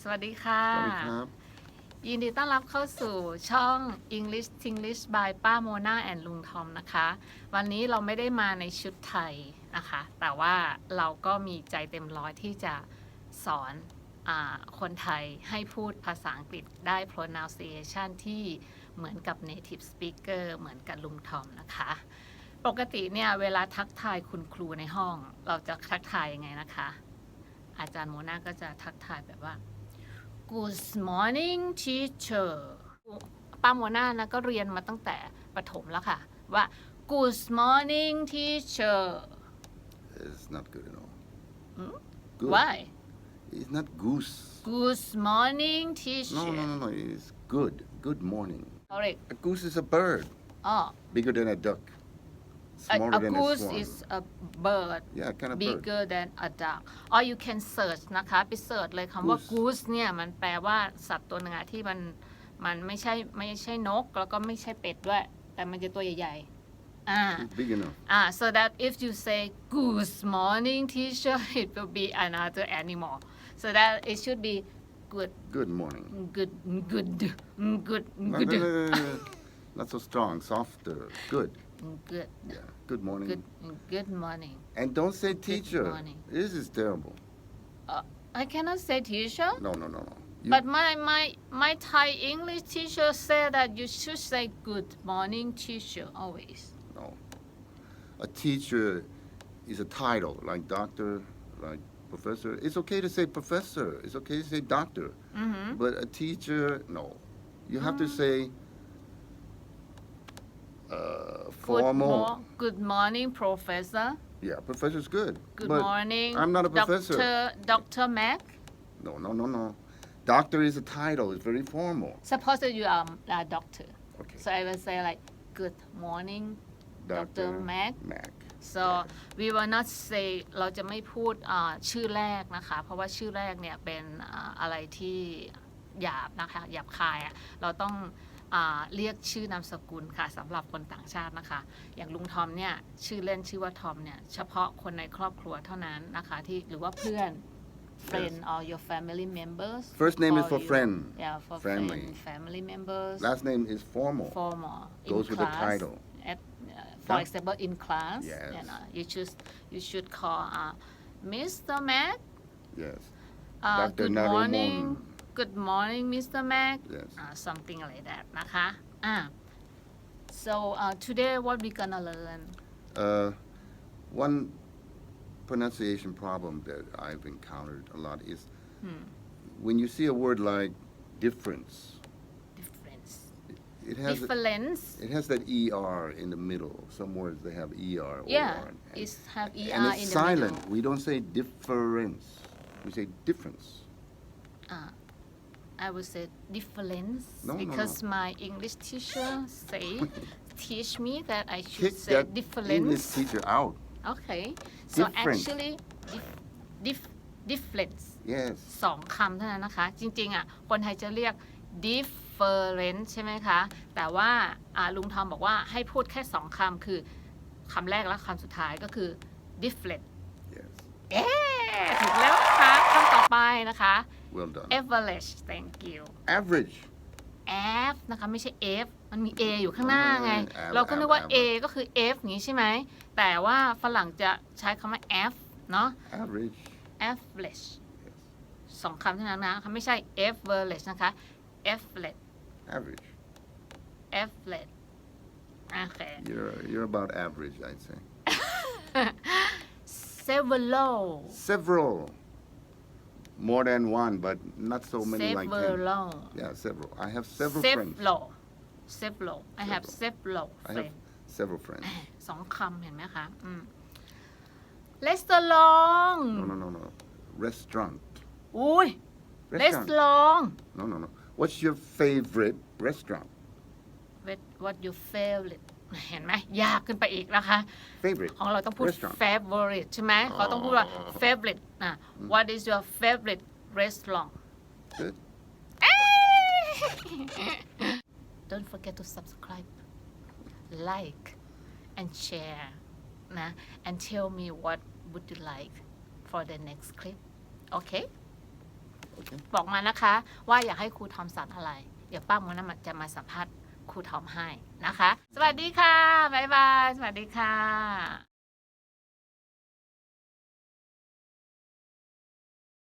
สวัสดีค่ะสวัสดีครับยินดีต้อนรับเข้าสู่ช่อง English Tinglish by ป้าโมนาแอนลุงทอมนะคะวันนี้เราไม่ได้มาในชุดไทยนะคะแต่ว่าเราก็มีใจเต็มร้อยที่จะสอนคนไทยให้พูดภาษาอังกฤษได้ pronunciation ที่เหมือนกับ native speaker เหมือนกับลุงทอมนะคะปกติเนี่ยเวลาทักทายคุณครูในห้องเราจะทักทายยังไงนะคะอาจารย์โมนาก็จะทักทายแบบว่าGood morning teacher ป้าโมนานะก็เรียนมาตั้งแต่ประถมแล้วค่ะว่า Good morning teacher It's not good at all. Good. Why? It's not goose. Good morning teacher. No. It's good. Good morning. Correct. A goose is a bird. Oh. Bigger than a duck. Smaller a than goose a swan. is a bird. Yeah, kind of bigger bird. than a duck. Or you can search นะคะไปเสิร์ชเลยคำว่า goose เนี่ยมันแปลว่าสัตว์ตัวหนึ่งที่มันไม่ใช่นกแล้วก็ไม่ใช่เป็ดด้วยแต่มันจะตัวใหญ่It's big enough. So that if you say good morning teacher it will be another animal so that it should be Good morning. good No. Not so strong. Softer. Good. Yeah. Good morning. Good morning And don't say teacher. morning. This is terrible. I cannot say teacher No. But my Thai English teacher said that you should say good morning teacher always. No. A teacher is a title, like doctor, like professor. It's okay to say professor. It's okay to say doctor. But a teacher, no. You have to say formal. Good morning professor. Yeah, professor's good. Good but morning. I'm not a professor. Dr. Mac. No. Doctor is a title. It's very formal. Suppose that you are a doctor. Okay. So I will say like, good morning, Dr. Mac. So we will not say เราจะไม่พูดชื่อแรกนะคะเพราะว่าชื่อแรกเนี่ยเป็นอะไรที่หยาบนะคะหยาบคายเราต้องเรียกชื่อนามสกุลค่ะสำหรับคนต่างชาตินะคะอย่างลุงทอมเนี่ยชื่อเล่นชื่อว่าทอมเนี่ยเฉพาะคนในครอบครัวเท่านั้นนะคะที่หรือว่าเพื่อน friend or your family members First name is for friend. Yeah, for family members. Last name is formal. Formal. Goes with the title. For example, in class, yes. You should call Mr. Mac. Yes. Good morning. Good morning, Mr. Mac. Yes. Something like that นะคะ So today what we gonna learn? One pronunciation problem that I've encountered a lot is when you see a word like difference. Difference. It has that ER in the middle. Some words they have ER. Yeah, it have ER and it's in silent. the middle. We don't say difference. We say difference. I would say difference because my English teacher teach me that I should Kick say that difference. English teacher out. Okay. So Difference. actually difference. Yes. สองคำเท่านั้นนะคะจริงๆคนไทยจะเรียก different ใช่ไหมคะแต่ว่าลุงทอมบอกว่าให้พูดแค่สองคำคือคำแรกและคำสุดท้ายก็คือ different Yes. ถูกแล้วนะคะคำต่อไปนะคะ Well done. average thank you Average. F นะคะไม่ใช่ F มันมี A อยู่ข้างหน้าไง เราก็นึกว่า A ก็คือ F อย่างนี้ใช่ไหมแต่ว่าฝรั่งจะใช้คำว่า F เนาะ Average. average สองคำเท่านั้นนะคะไม่ใช่ average นะคะ average Average. average โอเค You're about average, I'd say. several More than one, but not so many like him. Yeah, several. I have several friends. several I have several I have several friends. สองคำเห็นไหมคะrestaurant No. Restaurant. อุ้ย restaurant No. What's your favorite restaurant? what your favorite เห็นไหมยากขึ้นไปอีกนะคะ Favorite ของเราต้องพูด restaurant. favorite ใช่ไหมเขาต้องพูดว่า favorite what is your favorite restaurant Good. Don't forget to subscribe like and share นะ and tell me what would you like for the next clip okay Okay. บอกมานะคะว่าอยากให้ครูทอมสอนอะไร เดี๋ยวป้าโมนาจะมาสัมภาษณ์ครูทอมให้นะคะ สวัสดีค่ะ บ๊ายบาย สวัสดีค่ะ